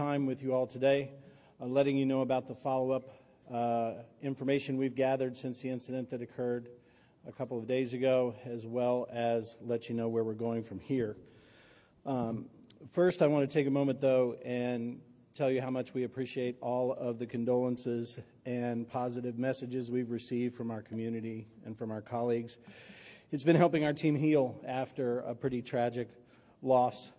time with you all today, letting you know about the follow-up information we've gathered since the incident that occurred a couple of days ago, as well as let you know where we're going from here. First, I want to take a moment, though, and tell you how much we appreciate all of the condolences and positive messages we've received from our community and from our colleagues. It's been helping our team heal after a pretty tragic loss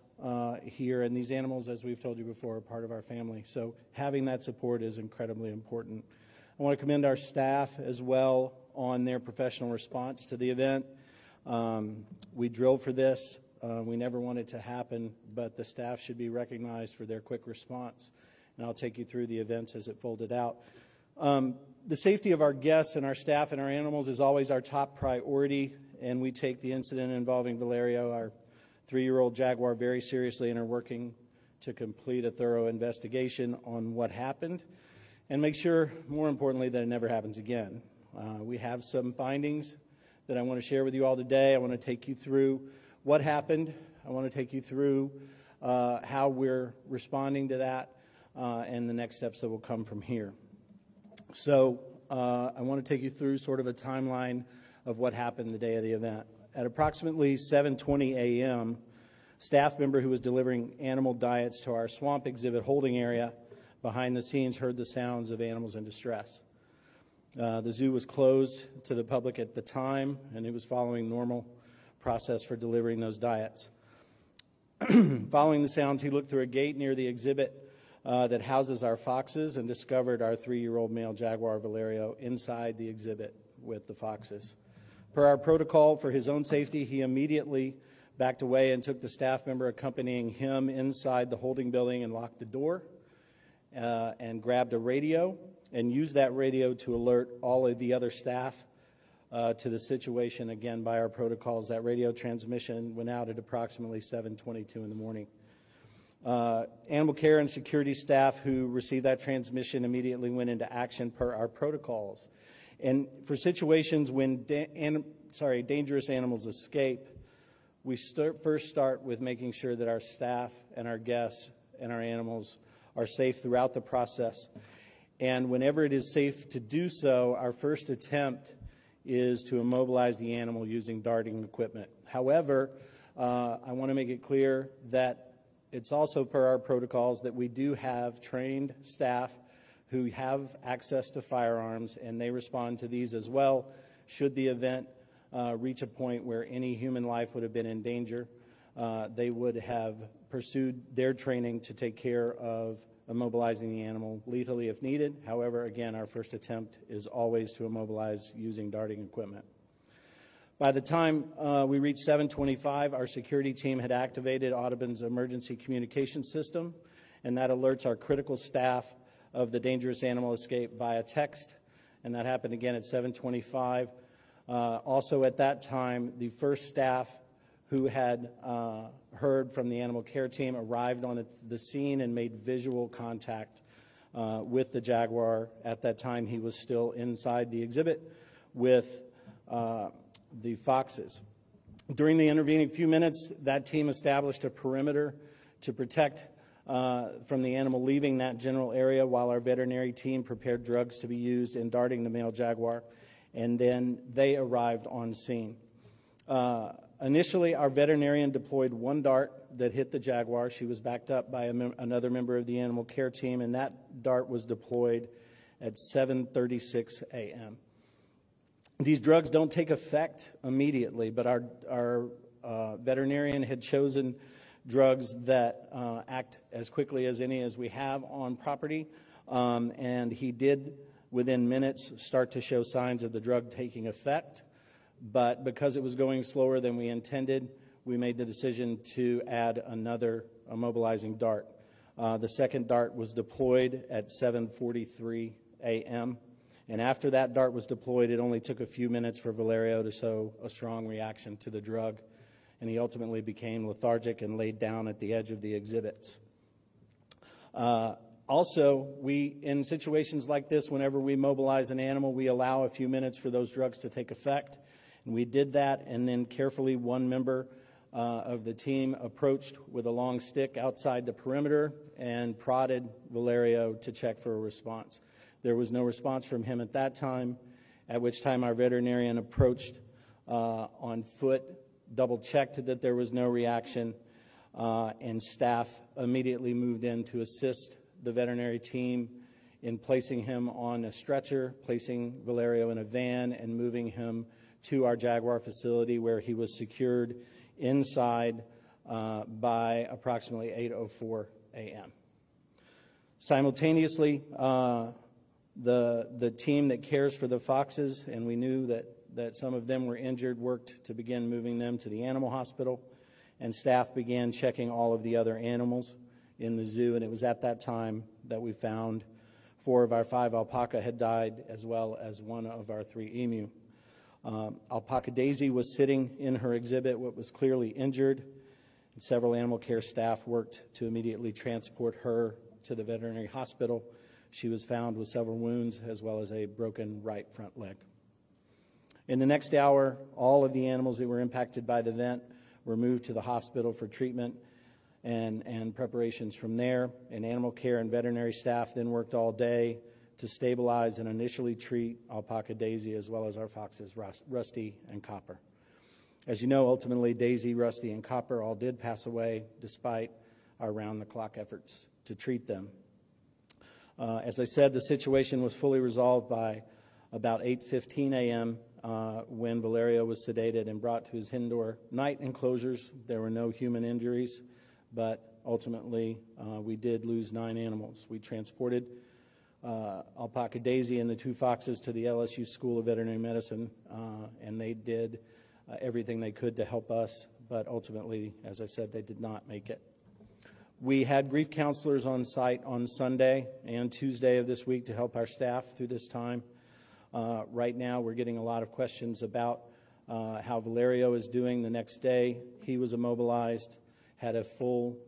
here, and these animals, as we've told you before, are part of our family. So having that support is incredibly important. I want to commend our staff as well on their professional response to the event. We drilled for this. We never want it to happen, but the staff should be recognized for their quick response. And I'll take you through the events as it folded out. The safety of our guests and our staff and our animals is always our top priority, and we take the incident involving Valerio, our 3-year-old jaguar, very seriously and are working to complete a thorough investigation on what happened and make sure, more importantly, that it never happens again. We have some findings that I want to share with you all today. I want to take you through what happened. I want to take you through how we're responding to that and the next steps that will come from here. So I want to take you through sort of a timeline of what happened the day of the event. At approximately 7:20 a.m., a staff member who was delivering animal diets to our swamp exhibit holding area behind the scenes heard the sounds of animals in distress. The zoo was closed to the public at the time, and it was following normal process for delivering those diets. Following the sounds, he looked through a gate near the exhibit that houses our foxes and discovered our 3-year-old male jaguar, Valerio, inside the exhibit with the foxes. Per our protocol, for his own safety, he immediately backed away and took the staff member accompanying him inside the holding building and locked the door and grabbed a radio and used that radio to alert all of the other staff to the situation. Again, by our protocols, that radio transmission went out at approximately 7:22 in the morning. Animal care and security staff who received that transmission immediately went into action per our protocols. And for situations when dangerous animals escape, we first start with making sure that our staff and our guests and our animals are safe throughout the process. And whenever it is safe to do so, our first attempt is to immobilize the animal using darting equipment. However, I want to make it clear that it's also per our protocols that we do have trained staff who have access to firearms, and they respond to these as well should the event reach a point where any human life would have been in danger. They would have pursued their training to take care of immobilizing the animal lethally if needed. However, again, our first attempt is always to immobilize using darting equipment. By the time we reached 7:25, our security team had activated Audubon's emergency communication system, and that alerts our critical staff of the dangerous animal escape via text, and that happened again at 7:25. Also at that time, the first staff who had heard from the animal care team arrived on the scene and made visual contact with the jaguar. At that time, he was still inside the exhibit with the foxes. During the intervening few minutes, that team established a perimeter to protect from the animal leaving that general area while our veterinary team prepared drugs to be used in darting the male jaguar, and then they arrived on scene. Initially, our veterinarian deployed one dart that hit the jaguar. She was backed up by another member of the animal care team, and that dart was deployed at 7:36 a.m. These drugs don't take effect immediately, but our veterinarian had chosen drugs that act as quickly as any as we have on property, and he did, within minutes, start to show signs of the drug taking effect. But because it was going slower than we intended, we made the decision to add another immobilizing dart. The second dart was deployed at 7:43 a.m., and after that dart was deployed, it only took a few minutes for Valerio to show a strong reaction to the drug, and he ultimately became lethargic and laid down at the edge of the exhibits. Also, in situations like this, whenever we mobilize an animal, we allow a few minutes for those drugs to take effect. And we did that, and then carefully one member of the team approached with a long stick outside the perimeter and prodded Valerio to check for a response. There was no response from him at that time, at which time our veterinarian approached on foot, double-checked that there was no reaction, and staff immediately moved in to assist the veterinary team in placing him on a stretcher, placing Valerio in a van, and moving him to our Jaguar facility where he was secured inside by approximately 8:04 a.m. Simultaneously, the team that cares for the foxes, and we knew that some of them were injured, worked to begin moving them to the animal hospital, and staff began checking all of the other animals in the zoo, and it was at that time that we found 4 of our 5 alpaca had died, as well as 1 of our 3 emu. Alpaca Daisy was sitting in her exhibit, what was clearly injured, and several animal care staff worked to immediately transport her to the veterinary hospital. She was found with several wounds, as well as a broken right front leg. In the next hour, all of the animals that were impacted by the event were moved to the hospital for treatment and preparations from there. And animal care and veterinary staff then worked all day to stabilize and initially treat Alpaca Daisy, as well as our foxes Rusty and Copper. As you know, ultimately Daisy, Rusty, and Copper all did pass away despite our round-the-clock efforts to treat them. As I said, the situation was fully resolved by about 8:15 a.m. When Valerio was sedated and brought to his indoor night enclosures. There were no human injuries, but ultimately we did lose 9 animals. We transported Alpaca Daisy and the 2 foxes to the LSU School of Veterinary Medicine, and they did everything they could to help us, but ultimately, as I said, they did not make it. We had grief counselors on site on Sunday and Tuesday of this week to help our staff through this time. Right now, we're getting a lot of questions about how Valerio is doing. The next day, he was immobilized, had a full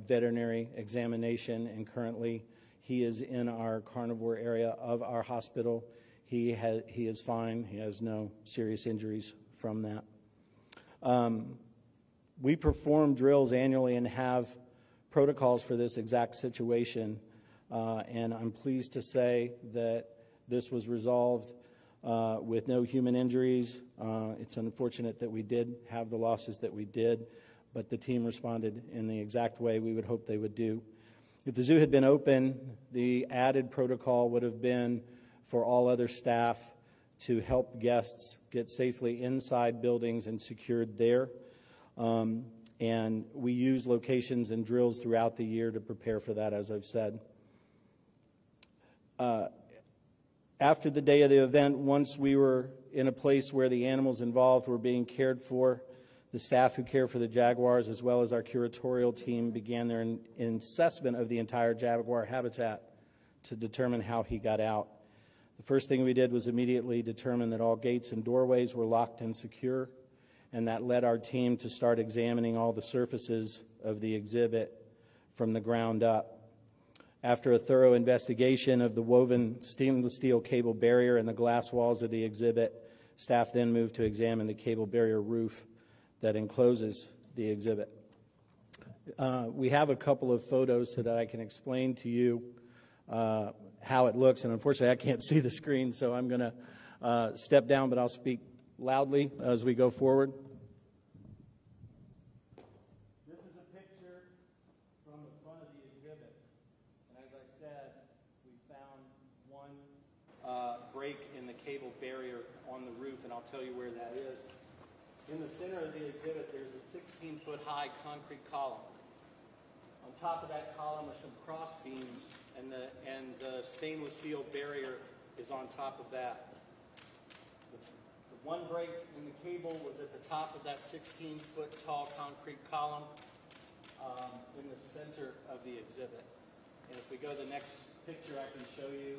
veterinary examination, and currently he is in our carnivore area of our hospital. He is fine. He has no serious injuries from that. We perform drills annually and have protocols for this exact situation, and I'm pleased to say that this was resolved with no human injuries. It's unfortunate that we did have the losses that we did, but the team responded in the exact way we would hope they would do. If the zoo had been open, the added protocol would have been for all other staff to help guests get safely inside buildings and secured there. And we use locations and drills throughout the year to prepare for that, as I've said. After the day of the event, once we were in a place where the animals involved were being cared for, the staff who care for the jaguars, as well as our curatorial team, began their assessment of the entire jaguar habitat to determine how he got out. The first thing we did was immediately determine that all gates and doorways were locked and secure, and that led our team to start examining all the surfaces of the exhibit from the ground up. After a thorough investigation of the woven stainless steel cable barrier and the glass walls of the exhibit, staff then moved to examine the cable barrier roof that encloses the exhibit. We have a couple of photos so that I can explain to you how it looks, and unfortunately I can't see the screen, so I'm going to step down, but I'll speak loudly as we go forward. This is a picture from the front of the exhibit, and as I said, we found one break in the cable barrier on the roof, and I'll tell you where that is. In the center of the exhibit, there's a 16-foot-high concrete column. On top of that column are some cross beams, and the stainless steel barrier is on top of that. The one break in the cable was at the top of that 16-foot-tall concrete column in the center of the exhibit. And if we go to the next picture, I can show you.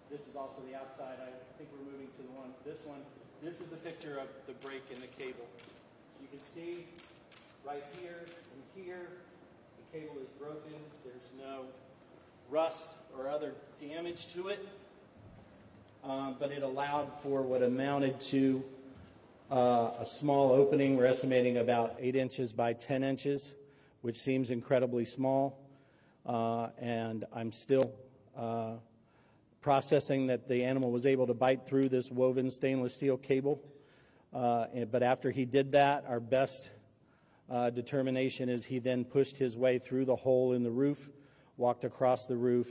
This is also the outside. I think we're moving to this one. This is a picture of the break in the cable. You can see right here and here, the cable is broken. There's no rust or other damage to it, but it allowed for what amounted to a small opening. We're estimating about 8 inches by 10 inches, which seems incredibly small, and I'm still processing that the animal was able to bite through this woven stainless steel cable. But after he did that, our best determination is he then pushed his way through the hole in the roof, walked across the roof,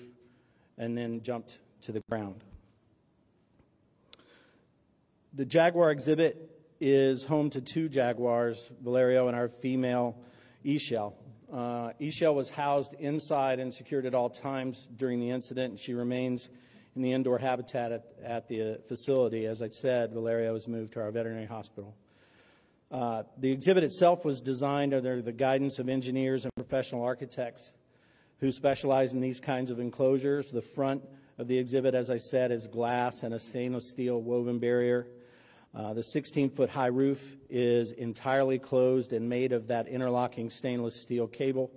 and then jumped to the ground. The jaguar exhibit is home to 2 jaguars, Valerio and our female Eshell. Eshell was housed inside and secured at all times during the incident, and she remains in the indoor habitat at the facility. As I said, Valerio was moved to our veterinary hospital. The exhibit itself was designed under the guidance of engineers and professional architects who specialize in these kinds of enclosures. The front of the exhibit, as I said, is glass and a stainless steel woven barrier. The 16-foot high roof is entirely closed and made of that interlocking stainless steel cable.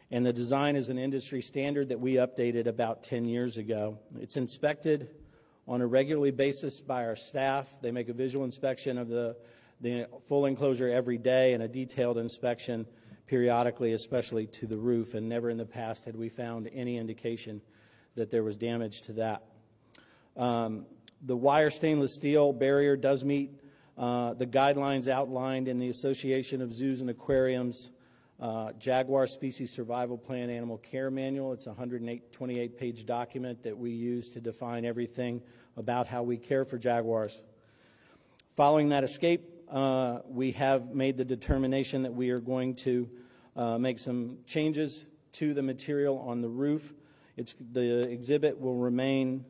And the design is an industry standard that we updated about 10 years ago. It's inspected on a regular basis by our staff. They make a visual inspection of the full enclosure every day and a detailed inspection periodically, especially to the roof. And never in the past had we found any indication that there was damage to that. The wire stainless steel barrier does meet the guidelines outlined in the Association of Zoos and Aquariums Jaguar Species Survival Plan Animal Care Manual. It's a 128-page document that we use to define everything about how we care for jaguars. Following that escape, we have made the determination that we are going to make some changes to the material on the roof. The exhibit will remain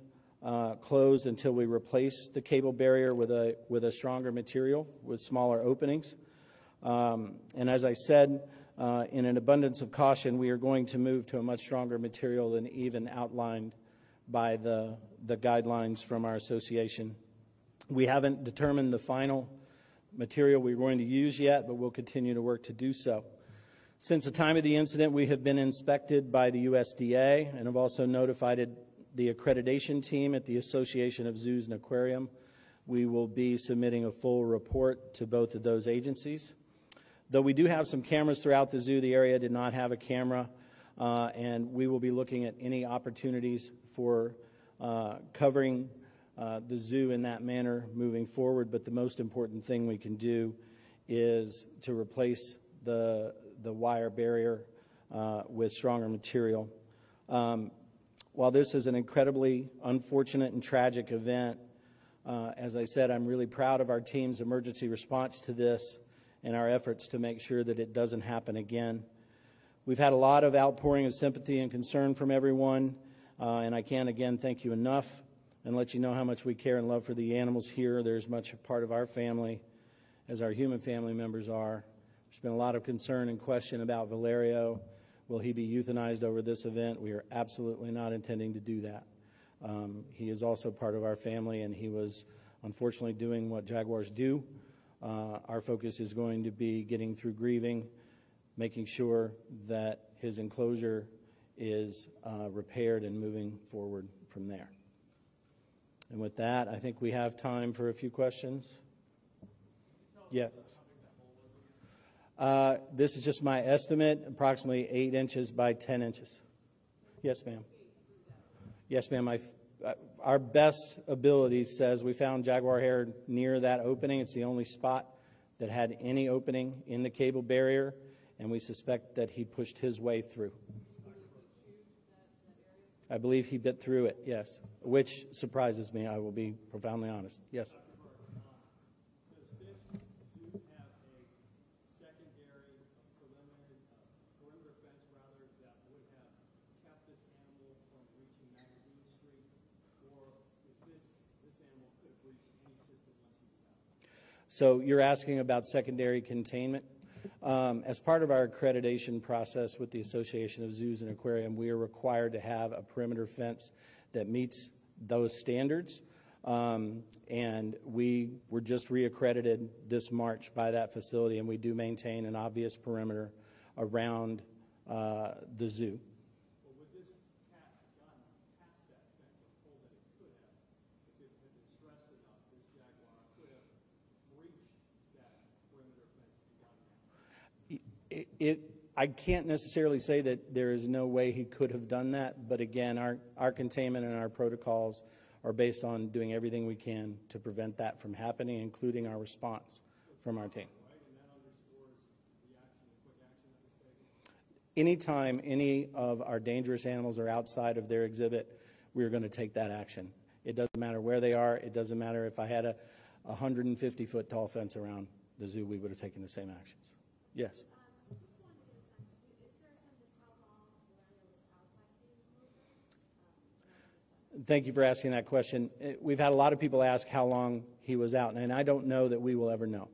closed until we replace the cable barrier with a stronger material with smaller openings. And as I said, in an abundance of caution, we are going to move to a much stronger material than even outlined by the guidelines from our association. We haven't determined the final material we're going to use yet, but we'll continue to work to do so. Since the time of the incident, we have been inspected by the USDA and have also notified the accreditation team at the Association of Zoos and Aquarium. We will be submitting a full report to both of those agencies. Though we do have some cameras throughout the zoo, the area did not have a camera, and we will be looking at any opportunities for covering the zoo in that manner moving forward. But the most important thing we can do is to replace the wire barrier with stronger material. While this is an incredibly unfortunate and tragic event, as I said, I'm really proud of our team's emergency response to this and our efforts to make sure that it doesn't happen again. We've had a lot of outpouring of sympathy and concern from everyone, and I can't again thank you enough and let you know how much we care and love for the animals here. They're as much a part of our family as our human family members are. There's been a lot of concern and question about Valerio. Will he be euthanized over this event? We are absolutely not intending to do that. He is also part of our family, and he was unfortunately doing what jaguars do. Our focus is going to be getting through grieving, making sure that his enclosure is repaired and moving forward from there. And with that, I think we have time for a few questions. Yeah. This is just my estimate, approximately 8 inches by 10 inches. Yes, ma'am. Yes, ma'am. Our best ability says we found jaguar hair near that opening. It's the only spot that had any opening in the cable barrier, and we suspect that he pushed his way through. I believe he bit through it, yes, which surprises me. I will be profoundly honest. Yes. So you're asking about secondary containment. As part of our accreditation process with the Association of Zoos and Aquarium, we are required to have a perimeter fence that meets those standards. And we were just reaccredited this March by that facility, and we do maintain an obvious perimeter around the zoo. I can't necessarily say that there is no way he could have done that, but again, our containment and our protocols are based on doing everything we can to prevent that from happening, including our response from our team. Anytime any of our dangerous animals are outside of their exhibit, we're going to take that action. It doesn't matter where they are. It doesn't matter if I had a 150-foot tall fence around the zoo, we would have taken the same actions. Yes? Thank you for asking that question. We've had a lot of people ask how long he was out, and I don't know that we will ever know.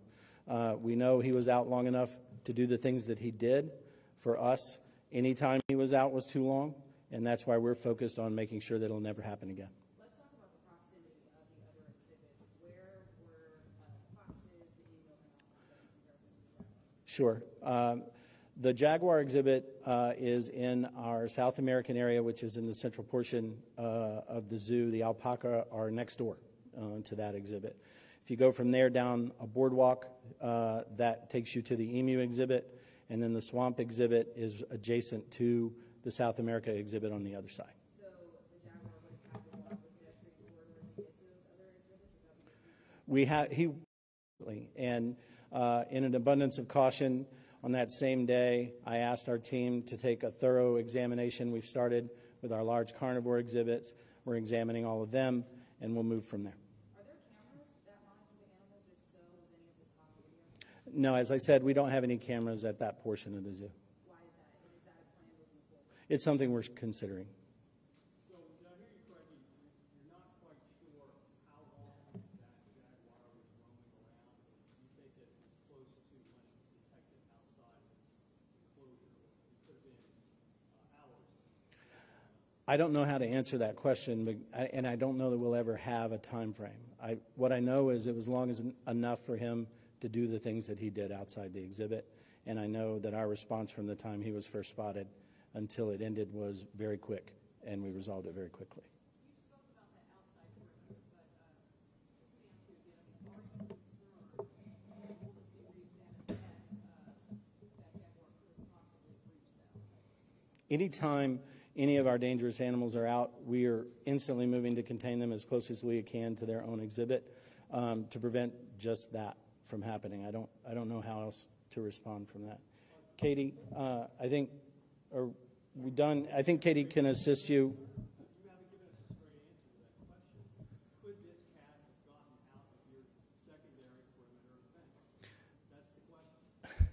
We know he was out long enough to do the things that he did. For us, any time he was out was too long, and that's why we're focused on making sure that it'll never happen again. Let's talk about the proximity of the other exhibits. Where were foxes, the eagle, and all that in comparison to the jaguar? Sure. The jaguar exhibit is in our South American area, which is in the central portion of the zoo. The alpaca are next door to that exhibit. If you go from there down a boardwalk, that takes you to the emu exhibit, and then the swamp exhibit is adjacent to the South America exhibit on the other side. So the jaguar would have to walk the pedestrian corridor to get to those other exhibits? Is that what you're and in an abundance of caution, on that same day, I asked our team to take a thorough examination. We've started with our large carnivore exhibits. We're examining all of them, and we'll move from there. Are there cameras that monitor the animals? If so, was any of this caught on video? No, as I said, we don't have any cameras at that portion of the zoo. Why is that? Is that a plan moving forward? It's something we're considering. So, did I hear you correctly? You're not quite sure how long that jaguar was roaming around. You think that it was close to when it was detected outside its enclosure. It could have been hours. I don't know how to answer that question, and I don't know that we'll ever have a time frame. What I know is it was long as enough for him to do the things that he did outside the exhibit, and I know that our response from the time he was first spotted until it ended was very quick, and we resolved it very quickly. You spoke about that outside perimeter, but just to answer again, are you concerned, will this be re-examined, that jaguar could have possibly breached that? Anytime any of our dangerous animals are out, we are instantly moving to contain them as close as we can to their own exhibit to prevent just that from happening. I don't know how else to respond from that. Katie, I think, are we done? I think Katie can assist you. You haven't given us a straight answer to that question. Could this cat have gotten out of your secondary perimeter fence? That's the question.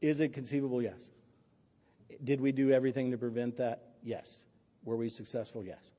Is it conceivable? Yes. Did we do everything to prevent that? Yes. Were we successful? Yes.